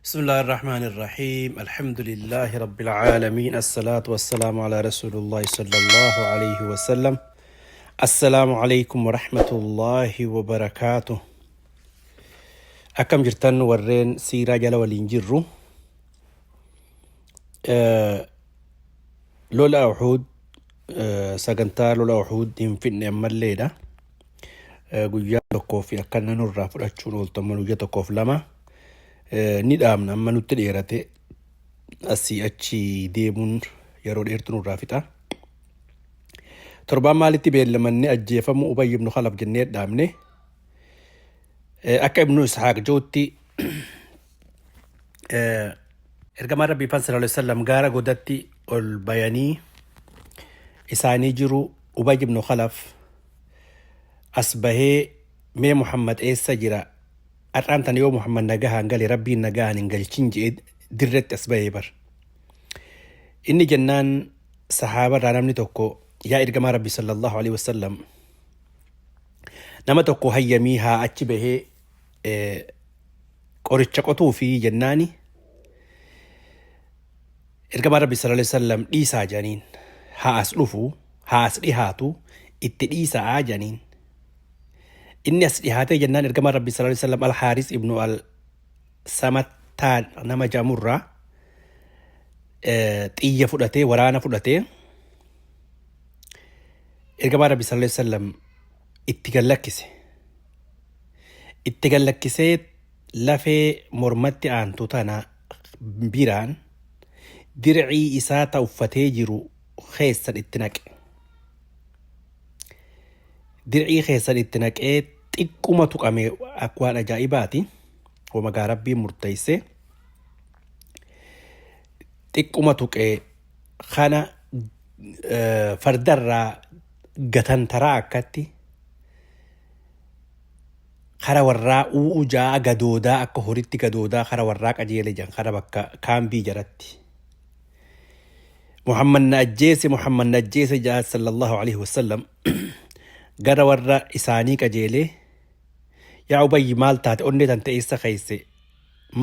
بسم الله الرحمن الرحيم الحمد لله رب العالمين الصلاة والسلام على رسول الله صلى الله عليه وسلم. السلام عليكم ورحمة الله وبركاته. أكم جرتن ورين سيرة جل والإنجرو لولا أحود سجنتا لولا أحود ينفن أمر ليدا قويا تكوفي أكنا نرى فرأتشون والتمنو جتكوف لما nidhaamna amma nutti dheerate asii achi deemuun yeroo dheertu nurraa fixa. Torbaan maalitti beellamanne ajjeefamuu Ubayy ibn Khalaf jennee dhaamne akka ibnu Ishaaq jootti ergamaan Rabbii sallallahu alaihi wasallam gaara godatti ol bayanii isaanii jiru Ubayy ibn Khalaf as bahee mee Muhammad eessa jira أرانتني يوم محمد نجاها قال ربي نجاها نقل تنجي درت أسباب بر إني جنان صحابة رانمني توكو يا إرجما ربي صلى الله عليه وسلم نما توكو هيا ميها أتبه قريتشقطو في جناني إرجما ربي صلى الله عليه وسلم إيسا جانين ها أسلفو ها أسليهاتو إتليسا جانين إني أسلحاتي جنان إرقام ربي صلى الله عليه وسلم الحارس ابن السمتان نما جامورا تيجي فلاتي ورانا فلاتي إرقام ربي صلى الله عليه وسلم اتقلكسي لفي مرمتي عن توتانا بيران درعي إساتا وفتيجرو خيسا الاتناك درعي خيسا الاتناك xiqquma tuqame akwaan ajaa'ibaati wamagaa rabbii murteeyse xiqquma tuqee kana fardarraa gatantaraa akkatti kara warraa u'u jaa gadoodaa akka horitti gadoodaa kara warraa qajeele jan kara bakka kaambii jaratti Muhammad na ajjeese jaa sallallahu alaihi wasallam gara warra isaanii qajeele yaa Ubayy maal taate onnee tan ta'eessa keeyse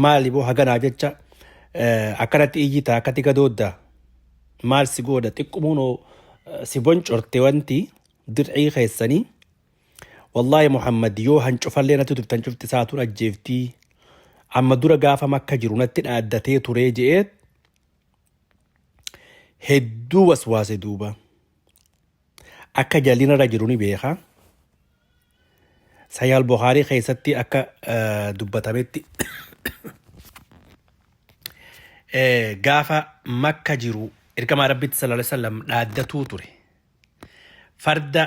maali boo haganaa jecha akkanatti iyyitaa akkati gadoodda maal si gooda xiqqumuunoo si boncorte wanti dir'ii keessanii wallaahi Muhammad yoo hancufallee natti tuftan cufti isaatuun ajjeeftii amma dura gaafa makka jiru natti dhaaddatee turee je'eet hedduu waswaase duuba akka jallinarra jiru ni beeka. Sahih al-Bukhari keessatti akka dubbatametti gaafa makka jiru ergamaa rabbitti sallallahu alaihi wasallam dhaaddatuu ture farda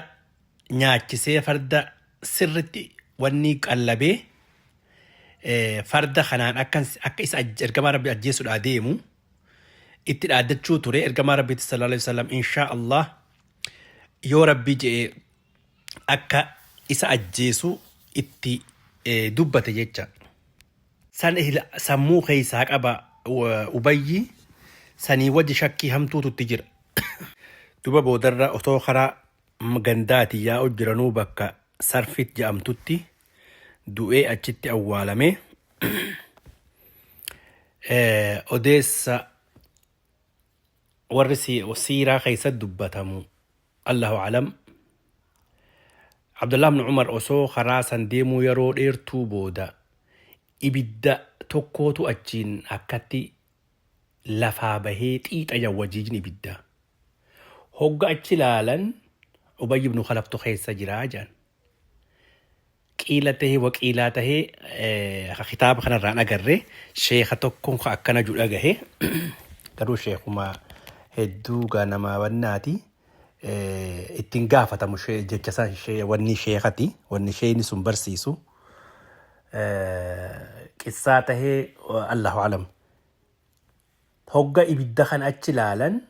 nyaachisee farda sirritti wanni qallabee farda kanaan akka isa ergamaa rabbi ajjeessuudhaa deemu itti dhaaddachuu ture ergamaa rabbitti sallallahu alaihi wasallam insha Allah yoo rabbi je'e akka isa ajjeesu itti dubbate jecha san sammuu keessaa qaba Ubayyi sanii wajji shakkii hamtuututti jira duba boodarra otoo karaa gandaati yaa jiranuu bakka sarfit jedhamtutti du'ee achitti awwaalame odeessa warri siiraa keessatti dubbatamu Allahu alam Abdullah ibn Umar osoo karaa san deemuu yeroo dheertuu booda ibidda tokkootu achiin akkatti lafaa bahee xiixa jawwajiijni ibidda hogga achi laalan Ubayy ibn Khalaf keessa jiraa jaan qiila tahee waqiilaa tahee kitaaba kanarraan agarre sheekha tokkoon akkana jedhu dhagahe garuu sheekuma hedduu gaanamaa wannaati ittiin gaafatamu jecha wanni sheekati wanni sheeyni sun barsiisu qissaa tahee Allahu alam hogga ibidda kan achi laalan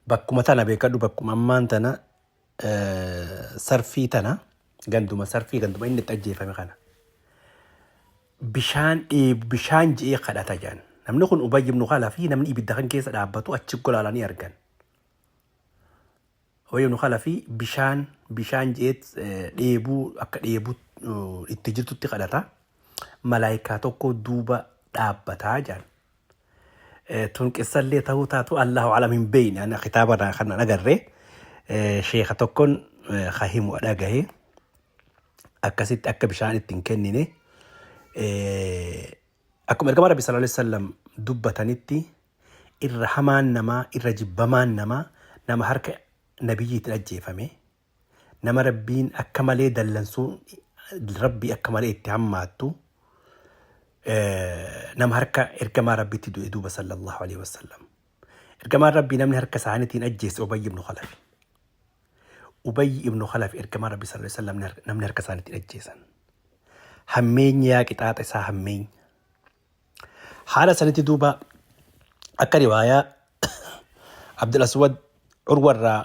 bakkuma tana beekadhu bakkuma ammaan tana sarfii tana ganduma inni itti ajjeefame kana bishaan je'ee kadhata jaan namni kun Ubayy ibn Khalaf fi namni ibidda kan keessa dhaabbatu achi golaalanii argan Ubayy ibn Khalaf bishaan je'eet dheebuu akka dheebuu itti jirtutti kadhata malaayikaa tokko duuba dhaabbataa jiran. Tun qissallee ta'uu taatu Allahu alam hin beeyne. Ani kitaabarraa kan agarree sheeka tokkoon himu dhagahe akkasitti akka bishaan ittiin kennine akkuma ergamaa Rabbi sallallahu alaihi wasallam dubbatanitti irra hamaan namaa irra jibbamaan namaa nama harka nabiyyiitiin ajjeefame nama rabbiin akka malee dallansuu rabbii akka malee itti hammaattu nama harka ergamaa rabbiitti du'e duuba sallallahu alaihi wasallam. Ergamaa rabbii namni harka isaaniitiin ajjeesse Ubayy ibn Khalaf. Ubayy ibn Khalaf ergamaa rabbii sallallahu alaihi wasallam namni harka isaaniitiin ajjeesan. Hammeenya yaa qixaaxa isaa hammeenya. Haala sanitti duuba akka riwaayaa Abdul Aswad Urwarraa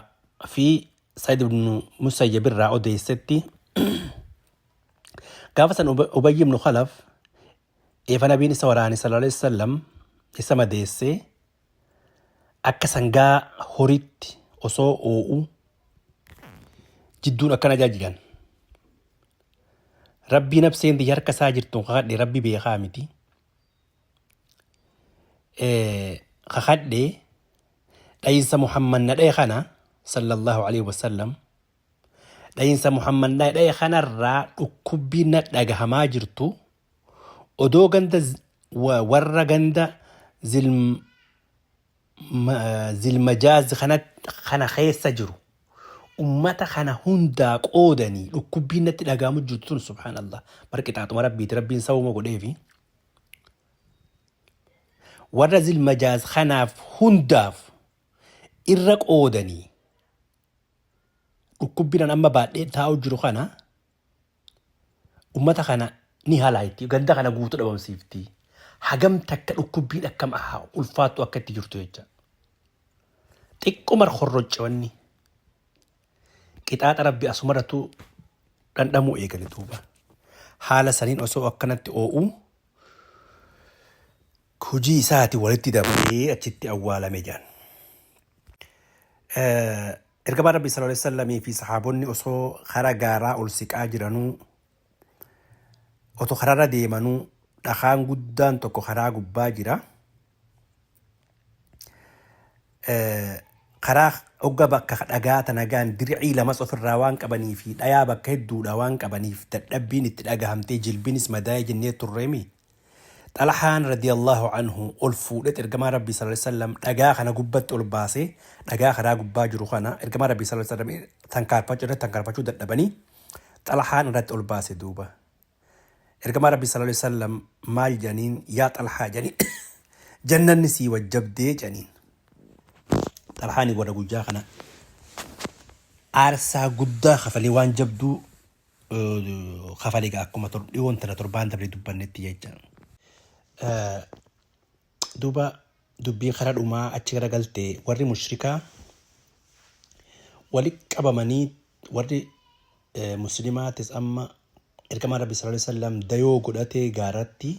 fi Said ibn Musayyib irraa odeessetti gaafa san Ubayy ibn Khalaf eefa nabiin isa waraane sallallahu alaihi wasallam isa madeesse akka sangaa horitti osoo oo'u jidduun akkana jaajilan. Rabbii nafseen di harka isaa jirtuun kakadhe rabbi beekaa miti. Kakadhe dhayinsa Muhammad na dhaye kana sallallahu alaihi wasallam dhayinsa Muhammad na dhaye kanarraa dhukkubbii na dhagahamaa jirtu odoo ganda warra ganda zilmajaaz kana keessa jiru ummata kana hundaa qoodanii dhukkubbiin natti dhagahamu jirtu sun subhaanallah barqixaaxuma rabbiiti rabbiin sabuma godheefi warra zilmajaaz kanaaf hundaaf irra qoodanii dhukkubbiin amma baadhee taa'u jiru kana ummata kana ni halaayitti ganda kana guutuu dhabamsiifti hagam takka dhukkubbiin akkam ulfaattu akka itti jirtu jecha xiqqumar horroccewanni qixaaxa rabbi asumarratu dhandhamuu eegale duuba haala saniin osoo akkanatti oo'u hujii isaati walitti dabalee achitti awwaalame jaan. Ergamaa Rabbi sallallahu alaihi wasallam fi sahaabonni osoo karaa gaaraa ol siqaa jiranuu otoo karaarra deemanuu dhakaan guddaan tokko karaa gubbaa jira. Karaa hogga bakka dhagaa tanagaan dir'ii lamas ofirraa waan qabanii fi dhayaa bakka hedduudha waan qabaniif dadhabbiin itti dhagahamtee jilbinis madaa'ee jennee turreemi. Xalahaan radiyallahu anhu ol fuudhet ergamaa Rabbi sallallahu alaihi wasallam dhagaa kana gubbatti ol baasee dhagaa karaa gubbaa jiru kana ergamaa Rabbi sallallahu alaihi wasallam tankaarfachuu dadhabanii xalahaan irratti ol baase duuba. Ergamaa Rabbi sallallahu alaihi wasallam maal janiin yaa xalahaa janiin jannanni sii wajjabdee janiin. Xalahaani warra guyyaa kana aarsaa guddaa kafalee waan jabduu kafalee akkuma dhiyoon tana torbaan dabree dubbannetti jecha. Duuba dubbii karaa dhumaa achi garagaltee warri mushrikaa walitti qabamanii warri muslimaatis amma ergamaa Rabbi sallallahu alaihi wasallam dayoo godhatee gaaratti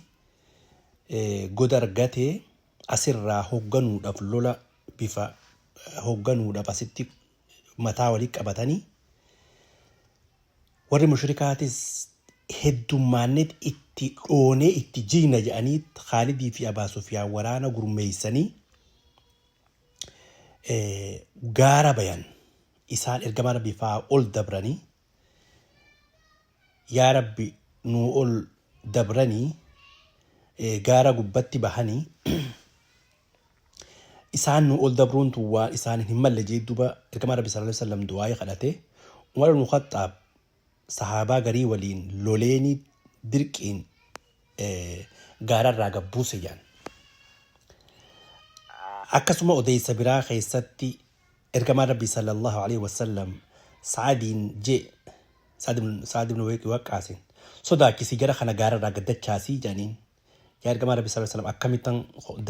goda argatee asirraa hoogganuudhaaf lola bifa hoogganuudhaaf asitti mataa walitti qabatanii warri mushrikaatis heddummaannet itti dhoonee itti jiina jedhanii Khaalidii fi Abaa Sufyaan waraana gurmeeysanii gaara bayan isaan ergamaa Rabbi faa ol dabranii yaa Rabbi nuu ol dabranii gaara gubbatti bahanii isaan nuu ol dabruuntu waan isaan hin malle jee duuba ergamaa Rabbi sallallahu alaihi wasallam du'aayee kadhate Umar ibn Khattaab sahaabaa garii waliin loleenii dirqiin gaararraa gabbuuse jaan. Akkasuma odeessa biraa keessatti ergamaa Rabbi sallallahu alaihi wasallam Sa'adiin jee Sa'ad ibn Waqqaasin sodaachisi jara kana gaararraa gaddachaasii jaaniin. Yaa ergamaa Rabbi sallallahu alaihi wasallam akkamittan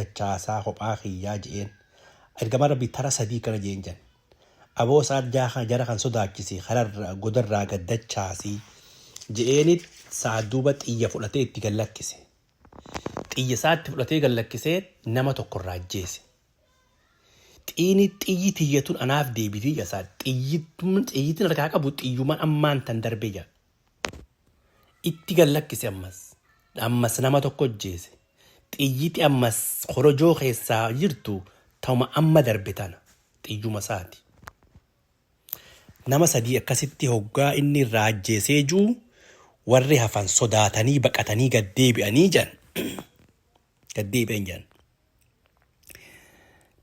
dachaasaa kophaa kiyyaa jeen ergamaa Rabbi tara sadii kana jeen jaan. Aboo Sa'ad jara kan sodaachisi kararraa godarraa gaddachaasii je'eenit Sa'ad duuba xiyya fudhatee itti gallakkise. Xiyya isaatti fudhatee gallakkisee nama tokkorraa ajjeese. Xiyyi tiyyatuun anaaf deebitii jasaa xiyyitiin harkaa qabu xiyyumaan ammaan tan darbee jira. Itti gallakkise ammas. ammas nama tokko ajjeese. Xiyyiti ammas korojoo keessaa jirtu ta'uma amma darbe tana xiyyuma isaati. Nama sadii akkasitti hoggaa inni irraa ajjeesee jiru warri hafan sodaatanii baqatanii gaddeebi'anii jiran. Gaddeebi'an jiran.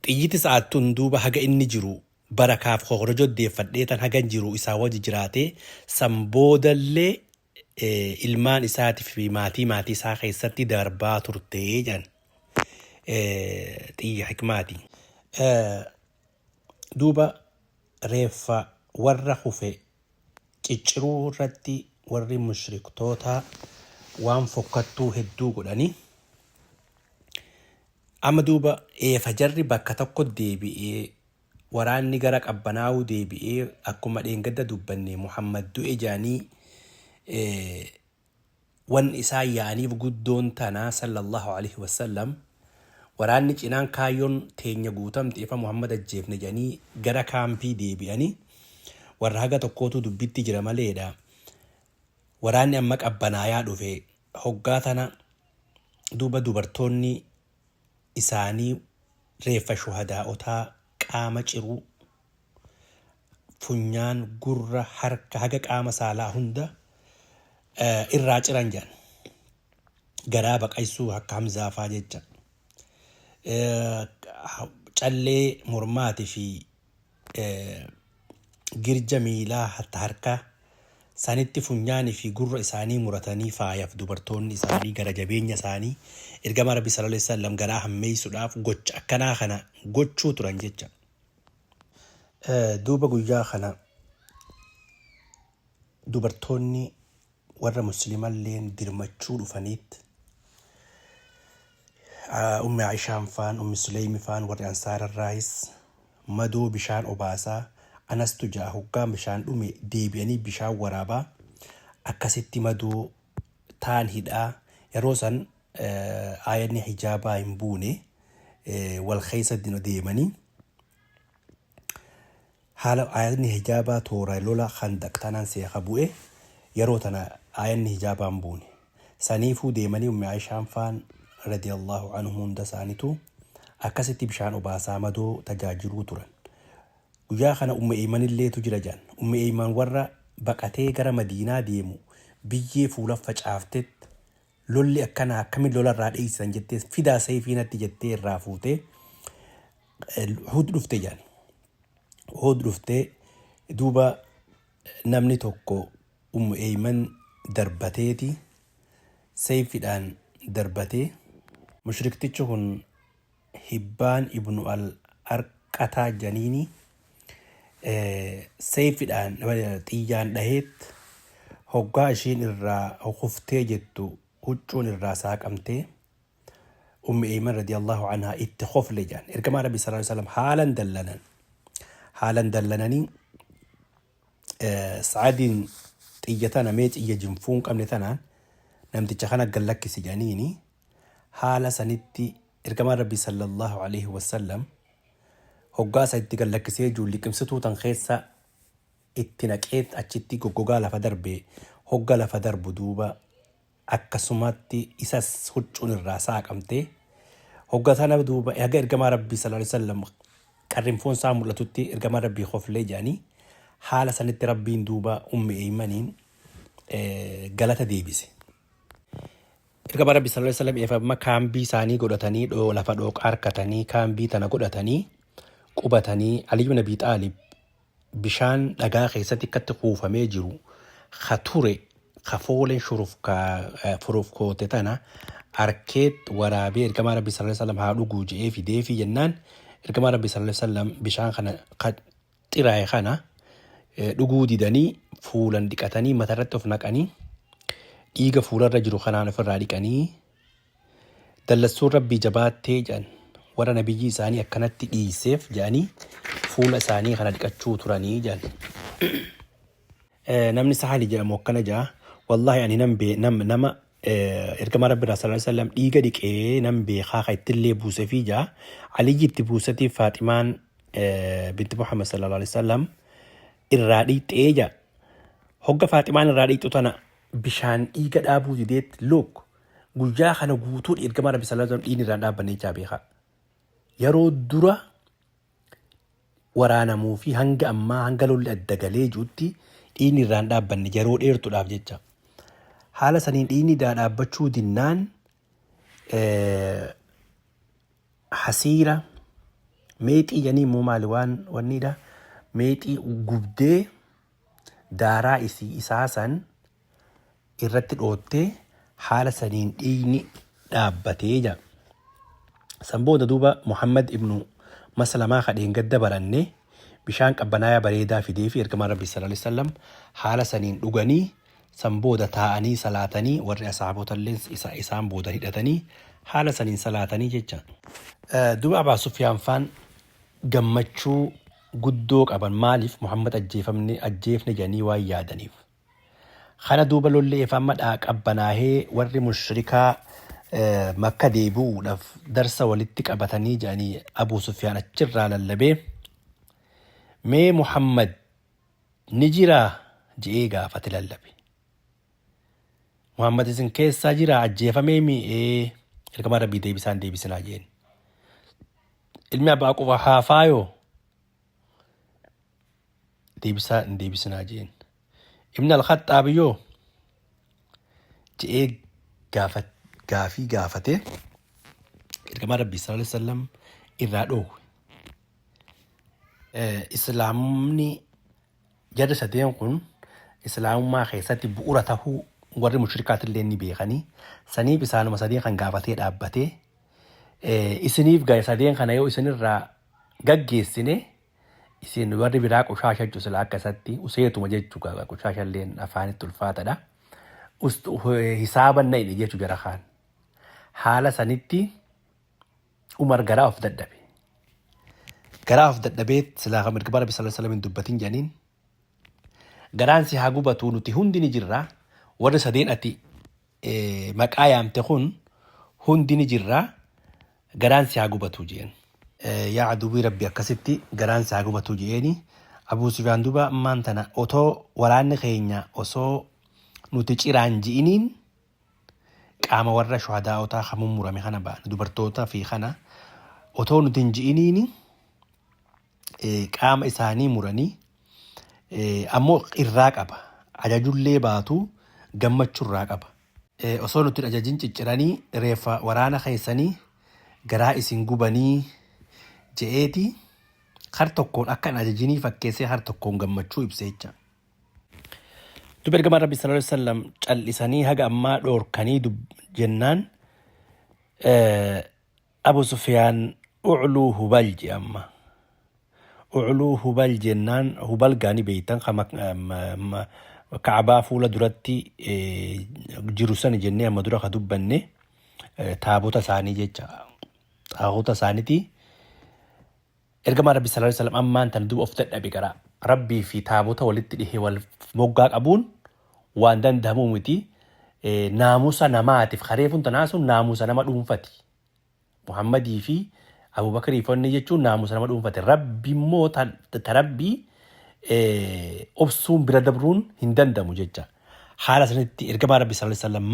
Xiyyiti sa'aattuun duuba haga inni jiru barakaaf korojoo deeffadhee tan haga jiru isaa wajji jiraatee san boodallee ilmaan isaatii fi maatii isaa keessatti darbaa turtee jiran. Xiyya hikmaati. Duuba reeffa warra hufe cicciruu irratti warri mushriktoota waan fokkattuu hedduu godhanii. Amma duuba eefa jarri bakka tokko deebi'ee waraanni gara qabbanaa'uu deebi'ee akkuma dheengadda dubbanne Muhammad du'e jaanii wan isaa yaaniif guddoon tanaa sallallahu alaihi wasallam waraanni cinaan kaayyoon teenya guutamte ifa Muhammad ajjeefne janii gara kaampii deebi'anii warra haga tokkootu dubbitti jira maleedha. Waraanni amma qabbanaayaa dhufe hoggaa tana duuba dubartoonni isaanii reeffa shuhadaa'otaa qaama ciruu funyaan gurra harka haga qaama saalaa hunda irraa ciran jedhan. Garaa baqaysuu akka Hamzaafaa jecha. Callee mormaatii fi girja miilaa hatta harkaa sanitti funyaanii fi gurra isaanii muratanii faayaaf dubartoonni isaanii gara jabeenya isaanii ergama Rabbi sallallahu alaihi wasallam garaa hammeessuudhaaf gocha akkanaa kana gochuu turan jecha. Duuba guyyaa kana dubartoonni warra muslimalleen dirmachuu dhufaniit Ummi Aishaan faan Ummi Suleymi faan warri Ansaararraayis madoo bishaan obaasaa anastu jaa hoggaan bishaan dhume deebi'anii bishaan waraabaa akkasitti madoo taan hidhaa yeroo san aayanni hijaabaa hin buune wal keessa deemanii haala aayanni hijaabaa toora lola khandaq tanaan seeqa bu'e yeroo tana aayanni hijaabaa hin buune saniifuu deemanii Ummi Aishaan faan radiyallahu anhum hunda isaaniitu akkasitti bishaan obaasaa madoo tajaajiluu turan. Guyyaa kana Ummu Eeman illeetu jira jedhan. Ummu Eeman warra baqatee gara Madiinaa deemu biyyee fuula facaaftet lolli akkana akkamiin lolarraa dheeysan jettee fidaa sayfiinatti jettee irraa fuutee Uhud dhufte jedhan. Uhud dhuftee duuba namni tokko Ummu Eeman darbateeti sayfiidhaan darbatee mushriktichi kun Hibbaan ibnu al-Arqataa janiini sayfiidhaan xiyyaan dhaheet hoggaa ishiin irraa huftee jettu huccuun irraa saaqamtee Ummu Eeman radiyallahu anhaa itti khofle jedhan. Ergamaa Rabbi sallallahu alaihi wasallam haalan dallananii Sa'adiin xiyya tana mee xiyya jinfuun qabne tanaan namticha kana gallakkisi jedhaniini haala sanitti ergamaa Rabbi sallallahu alaihi wasallam hoggaa isa itti gallakkisee jiru liqimsituu tan keessa itti naqeet achitti goggogaa lafa darbee hogga lafa darbu duuba akkasumatti isas huccuun irraa saaqamtee hogga tana duuba haga ergamaa Rabbi sallallahu alaihi wasallam qarrinfoon isaa mul'atutti ergamaa Rabbii khoflee jedhanii haala sanitti Rabbiin duuba Ummu Eeymaniin galata deebise. Ergamaa Rabbi sallallahu alaihi wasallam eefama kaambii isaanii godhatanii lafa dhooqa harkatanii kaambii tana godhatanii qubatanii Ali ibn Abi Xaalib bishaan dhagaa keessatti akkatti kuufamee jiru khature khafooleen furuuf koote tana arkeet waraabee ergamaa Rabbi sallallahu alaihi wasallam haa dhuguu je'ee fidee fi jennaan ergamaa Rabbi sallallahu alaihi wasallam bishaan kana xiraa'e kana dhuguu didanii fuulan dhiqatanii matarratti of naqanii dhiiga fuularra jiru kanaan ofirraa dhiqanii dallassuun Rabbii jabaattee jedhan warra nabiyyi isaanii akkanatti dhiiseef jedhanii fuula isaanii kana dhiqachuu turanii jedhan. Namni Sahali jedhamu akkana jedha wallahi ani nama ergamaa Rabbi sallallahu alaihi wasallam dhiiga dhiqee nan beekaa ka ittillee buuse fi jedha Aliyyi itti buusatiif Faaximaan binti Muhammad sallallahu alaihi wasallam irraa dhiixee jedha hogga Faaximaan irraa dhiixu tana bishaan dhiiga dhaabuu dideetti look guyyaa kana guutuu ergamaa Rabbi sallallahu alaihi wasallam dhiini irraan dhaabbannee jaa beeka. Yeroo dura waraanamuu fi hanga ammaa hanga lolli adda galee jirutti dhiini irraan dhaabbanne yeroo dheertuudhaaf jecha. Haala saniin dhiini dhaabbachuu dinnaan hasiira meexii janii immoo maali wanniidha meexii gubdee daaraa isaa san irratti dhoottee haala saniin dhiini dhaabbatee jira. San booda duuba Muhammad ibnu Maslamaa kadheen gadda barannee bishaan qabbanaaya bareedaa fidee fi ergamaa Rabbi sallallahu alaihi wasallam haala saniin dhuganii san booda taa'anii salaatanii warri asaabotallee isaan booda hidhatanii haala saniin salaatanii jecha. Duuba Abaa Sufyaan faan gammachuu guddoo qaban maaliif Muhammad ajjeefne jedhanii waan yaadaniif. Kana duuba lollee amma qabbanaahee warri mushrikaa Makka deebi'uudhaaf darsa walitti qabatanii jedhanii Abuu Sufyaan achirraa lallabee mee Muhammad ni jiraa je'ee gaafate lallabe. Muhammad isin keessaa jiraa ajjeefamee mi'ee ergamaa Rabbii deebisinaa jeen. Ilmi abbaa quba haafaayoo deebisinaa jeen. Ibn al-Khaxaabiyyoo je'ee gaafii gaafate ergamaa Rabbii sallallahu alaihi wasallam irraa dhoowwe. Islaamni jarri sadeen kun islaamummaa keessatti bu'uura tahuu warri mushrikaatillee ni beekanii saniif isaanuma sadeen kan gaafatee dhaabbatee isiniif sadeen kana yoo isinirraa gaggeessine isin warri biraa qushaasha jusila akkasatti useetuma jechuudha qushaashalleen afaanitti ulfaatadha. Hisaaban na'ine jechuu jara kaan. Haala sanitti Umar garaa of dadhabe. Garaa of dadhabeet silaa kan ergamaa Rabbi sallallahu alaihi wasallam hin dubbatin jedhaniin garaan si haa gubatu nuti hundi ni jirra warri sadeen ati maqaa yaamte kun hundi ni jirra garaan si haa gubatu jeen. Yaa aduwwii Rabbi akkasitti garaan si haa gubatu jeeni Abuu Sufyaan duuba ammaan tana otoo waraanni keenya osoo nuti ciraan ji'iniin qaama warra shuhadaa'otaa kan mummurame kana ba'an dubartoota fi kana otoo nuti hin ji'iniin qaama isaanii muranii ammoo irraa qaba ajajullee baatu gammachurraa qaba. Osoo nuti ajajin cicciranii reeffa waraana keessanii garaa isin gubanii je'eeti har tokkoon akka hin ajajinii fakkeessee har tokkoon gammachuu ibsee jecha. Duba ergamaa Rabbi sallallahu alaihi wasallam callisanii haga ammaa dhoorkanii jennaan Abuu Sufyaan ucluu hubal je'amma. Ucluu hubal jennaan hubal gaanii beeytan Ka'abaa fuula duratti jiru sana jennee amma dura ka dubbanne taabota isaanii jecha. Taabota isaaniiti ergamaa Rabbi sallallahu alaihi wasallam ammaan tan duba of dadhabe garaa. Rabbii fi taabota walitti dhihee wal moggaa qabuun waan danda'amu miti. Naamusa namaatiif kareefuun tanaasuun naamusa nama dhuunfati. Muhammadii fi Abubakrii fonni jechuun naamusa nama dhuunfate. Rabbi immoo tarabbii obsuun bira dabruun hin danda'amu jecha. Haala sanitti ergamaa Rabbi sallallahu alaihi wasallam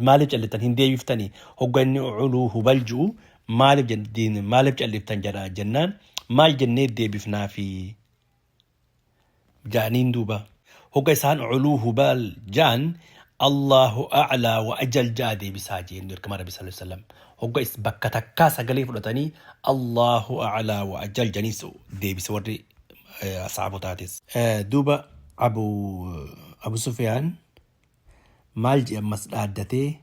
maaliif callitan hin deebiftanii hogganni ucluu hubal ji'u maaliif calliftan jedha jennaan maal jennee deebifnaa fi جانين دوبا هوكا إسان علوه بال جان الله أعلى وأجل جادي بساجين دور كما ربي صلى الله عليه وسلم هوكا إس بكتا كاسا قليف لتاني الله أعلى وأجل جانيسو دي بسوري أصعبو تاتيس دوبا أبو سفيان مالجي أمس عدتي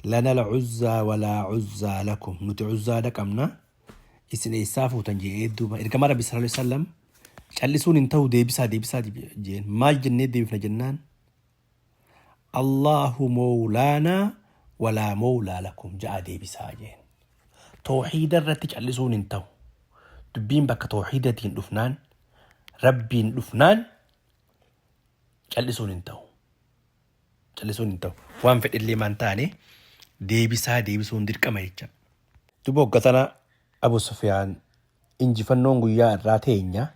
لنا العزة ولا عزة لكم نتي عزة لكمنا إسن إسافو تنجي دوبا إذا كما ربي صلى الله عليه وسلم callisuun hin ta'u deebisaa jeen maal jennee deebifna jennaan Allahu mawlaanaa walaa mawlaa lakum ja'a deebisaa jeen. Tawhiida irratti callisuun hin ta'u dubbiin bakka tawhiidatiin dhufnaan rabbiin dhufnaan callisuun hin ta'u waan fedhillee maan taane deebisuun dirqama jecha. Duba hoggatana Abu Sufyaan injifannoon guyyaa irraa teenya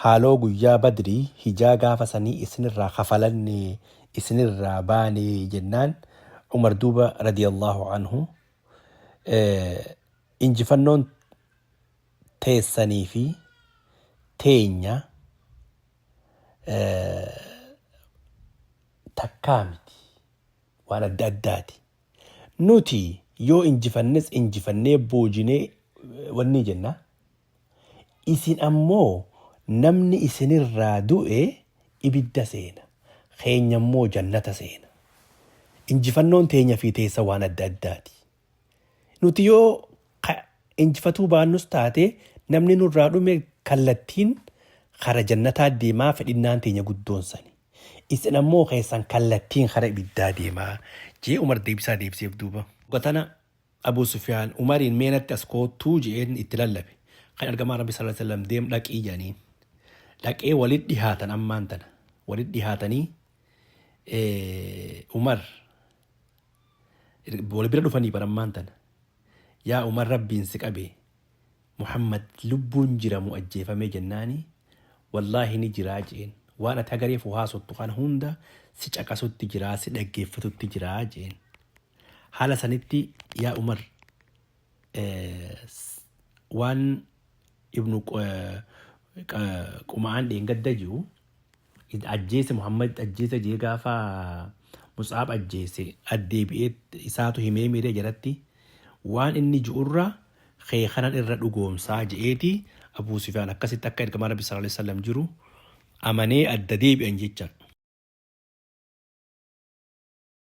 haaloo guyyaa badrii hijaa gaafa sanii isinirraa kafalanne isinirraa baane jennaan عمر دوبا رضي الله عنه injifannoon teessanii fi teenya takkaa miti waan adda addaati. Nuti yoo injifannes injifannee boojinee wanni jenna. Isin ammoo namni isinirraa du'e ibidda seena. Keenya ammoo jannata seena. Injifannoon teenya fi teessa waan adda addaati. Nuti yoo injifatuu baannus taate namni nurraa dhume kallattiin kara jannataa deemaa fedhinnaan teenya guddoonsani. Isin ammoo keessan kallattiin kara ibiddaa deemaa jee Umar deebiseef duuba. Gatana Abu Sufyaan Umariin meenatti as kootuu jeen itti lallabe. Kan ergamaa Rabbi sallallahu alaihi wasallam deem dhaqii jedhaniin. Dhaqee walitti dhihaatan ammaan tana. Walitti dhihaatanii Umar wal bira dhufanii barammaan tana. Yaa Umar Rabbiin si qabe Muhammad lubbuun jira mu ajjeefamee jennaani wallaahi ni jiraa jeen waan ati agareef haasottu kana hunda si caqasutti jiraa si dhaggeeffatutti jiraa jeen haala sanitti yaa Umar waan ibnu Qumaan dheengadda jiru ajjeese Muhammad ajjeese jee gaafa Mus'aab ajjeese addeebi'ee isaatu himee miiree jalatti waan inni ji'urra keekanan irra dhugoomsaa je'eeti Abu Sufyaan akkasitti akka ergamaa Rabbi sallallahu alaihi wasallam jiru amanee adda deebi'an jecha.